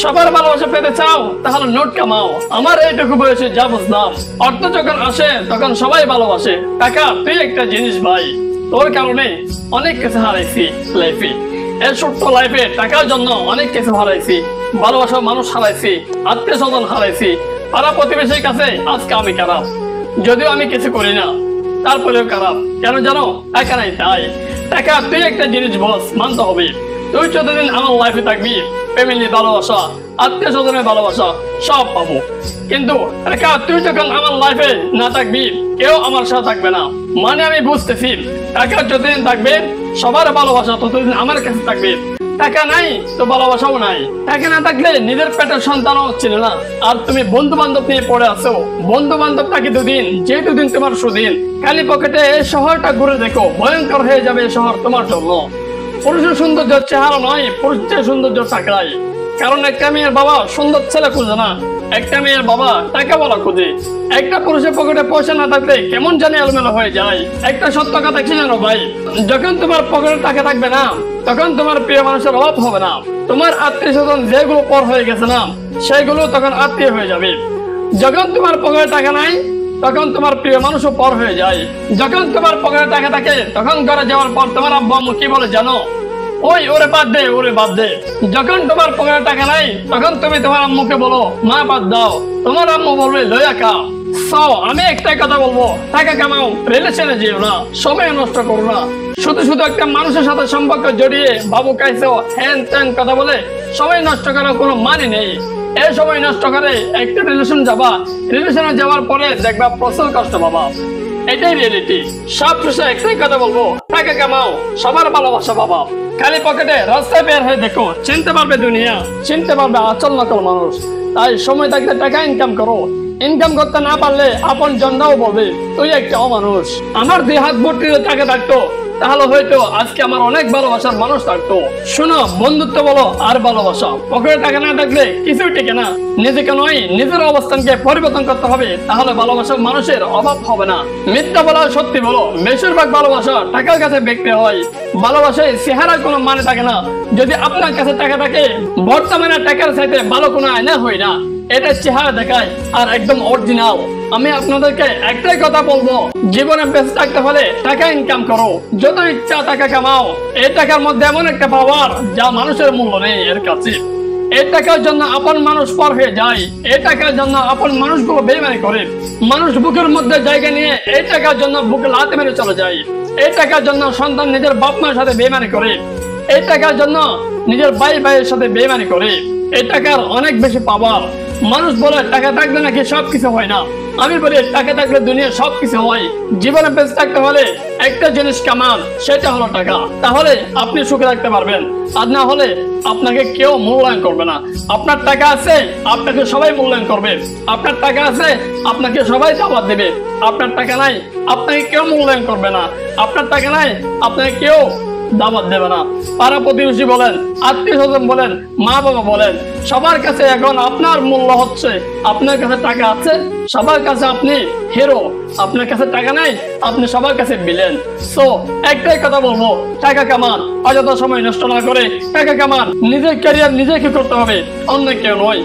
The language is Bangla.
সবার ভালোবাসা পেতে চাও তাহলে নোট কামাও। আমার এইটুকু বয়সে যা বুঝলাম, অর্থ যখন আসে তখন সবাই ভালোবাসে। টাকা তুই একটা জিনিস ভাই, তোর কারণে অনেক কিছু হারাইছি লাইফে। এই ছোট্ট লাইফে টাকার জন্য অনেক কিছু হারাইছি, ভালোবাসা মানুষ হারাইছি, আত্মীয় স্বজন হারাইছি, পাড়া প্রতিবেশীর কাছে আজকে আমি খারাপ। যদিও আমি কিছু করি না তারপরেও খারাপ। কেন জানো? টাকা নাই তাই। টাকা তুই একটা জিনিস বস, মানতে হবে। তুই যতদিন আমার লাইফে থাকবি, ফ্যামিলি ভালোবাসা, আত্মীয় স্বজনের ভালোবাসা সব পাবো। কিন্তু টাকা তুই যখন আমার লাইফে না থাকবি, কেউ আমার সাথে থাকবে না। মানে আমি বুঝতেছি, টাকা যতদিন থাকবে সবার ভালোবাসা ততদিন আমার কাছে থাকবে। টাকা নাই তো ভালোবাসাও নাই। টাকা না থাকলে নিজের পেটের সন্তানও ছিল না। আর তুমি বন্ধু বান্ধব নিয়ে পড়ে আছো। বন্ধু বান্ধব থাকি দুদিন, যে দুদিন তোমার সুদিন। খালি পকেটে এই শহরটা ঘুরে দেখো, ভয়ঙ্কর হয়ে যাবে এই শহর তোমার জন্য। পুরুষের সৌন্দর্য চেহারা নয়, পুরুষের সৌন্দর্য টাকায়। কারণ একটা মেয়ের বাবা সুন্দর ছেলে খুঁজে না, একটা মেয়ের বাবা টাকা বলা খুঁজে। একটা পুরুষের পকেটে পয়সা না থাকলে কেমন জানি এলোমেলো হয়ে যায়। একটা সত্য কথা কি জানো ভাই, যখন তোমার পকেটে টাকা থাকবে না, তখন তোমার প্রিয় মানুষের অভাব হবে না। তোমার আত্মীয় স্বজন যেগুলো পর হয়ে গেছে না, সেগুলো তখন আত্মীয় হয়ে যাবে। যখন তোমার পকেটে টাকা নাই, তখন তোমার প্রিয় মানুষও পর হয়ে যায়। যখন তোমার পকেটে টাকা থাকে, তখন ঘরে যাওয়ার পর তোমার আব্বু আম্মু কি বলে জানো? ওই ওরে বাদ দে, ওরে বাদ দে। যখন তোমার পকেটে টাকা নাই, তখন তুমি তোমার আম্মুকে বলো মা বাদ দাও, তোমার আম্মু বলবে লইয়া খাও। আমি একটাই কথা বলবো, টাকা কামাও, রিলেশনে যেও না, সময় নষ্ট করো না। শুধু শুধু একটা মানুষের সাথে সম্পর্ক জড়িয়ে বাবু কাইছো হ্যান ত্যান কথা বলে সময় নষ্ট করার কোনো মানে নেই। এই সময় নষ্ট করে একটা রিলেশনে যাওয়ার পরে দেখবা প্রচুর কষ্ট পাবা। এটাই রিয়েলিটি। সব শেষে একটাই কথা বলবো, টাকা কামাও, সবার ভালোবাসা পাবা। খালি পকেটে রাস্তায় বের হয়ে দেখো, চিনতে পারবে দুনিয়া, চিনতে পারবে আচল নকল মানুষ। তাই সময় থাকতে টাকা ইনকাম করো। ইনকাম করতে না পারলে আপন জনরাও বলবে তুই একটা অমানুষ। আমার 2 হাত ভর্তি টাকা থাকতো, তাহলে হয়তো আজকে আমার অনেক ভালোবাসার মানুষ থাকতো। শোনো, বন্ধুত্ব বলো আর ভালোবাসা। পকেটে টাকা না থাকলে কিছুই টেকে না। নিজেকে নয়, নিজের অবস্থানকে পরিবর্তন করতে হবে, তাহলে ভালোবাসার মানুষের অভাব হবে না। মিথ্যা বলো, সত্যি বলো। বেশিরভাগ ভালোবাসা টাকার কাছে বিক্রি হয়। ভালোবাসায় চেহারার কোনো মানে থাকে না। যদি আপনার কাছে টাকা থাকে, বর্তমানে টাকার চাইতে ভালো কোনো আয়না হয় না। এটা চেহারা দেখায় আর একদম অরিজিনাল। আমি আপনাদেরকে একটাই কথা বলবো, জীবনে বেঁচে থাকতে হলে টাকা ইনকাম করো, যত ইচ্ছা টাকা কামাও। এই টাকার মধ্যে এমন একটা পাওয়ার যা মানুষের মূল্য নেই এর কাছে। এই টাকার জন্য আপন মানুষ পর হয়ে যায়। এই টাকার জন্য আপন মানুষগুলো বেইমানি করে। মানুষ বুকের মধ্যে জায়গা নিয়ে এই টাকার জন্য বুকে লাথি মেরে চলে যায়। এই টাকার জন্য সন্তান নিজের বাপ মায়ের সাথে বেইমানি করে। এই টাকার জন্য নিজের ভাইয়ের সাথে বেইমানি করে। এই টাকার অনেক বেশি পাওয়ার। মানুষ বলে টাকা থাকলে নাকি সবকিছু হয় না। আমি বলি টাকা থাকলে দুনিয়া সবকিছু হয়। জীবনে বেঁচে থাকতে হলে একটা জিনিস কামান, সেটা হলো টাকা। তাহলে আপনি সুখে থাকতে পারবেন। আর না হলে আপনাকে কেউ মূল্যায়ন করবে না। আপনার টাকা আছে, আপনাকে সবাই মূল্যায়ন করবে। আপনার টাকা আছে, আপনাকে সবাই দাওয়াত দেবে। আপনার টাকা নাই, আপনাকে কেউ মূল্যায়ন করবে না। আপনার টাকা নাই, আপনাকে কেউ দাওয়াত দেবে না। পাড়া প্রতিবেশী বলেন, আত্মীয় স্বজন বলেন, মা বাবা বলেন, সবার কাছে এখন আপনার মূল্য হচ্ছে আপনার কাছে টাকা আছে। সবার কাছে আপনি হিরো, আপনার কাছে টাকা নাই, আপনি সবার কাছে ভিলেন। সো একটাই কথা বলবো, টাকা কামান, অযথা সময় নষ্ট না করে টাকা কামান। নিজের ক্যারিয়ার নিজেকে করতে হবে, অন্য কেউ নয়।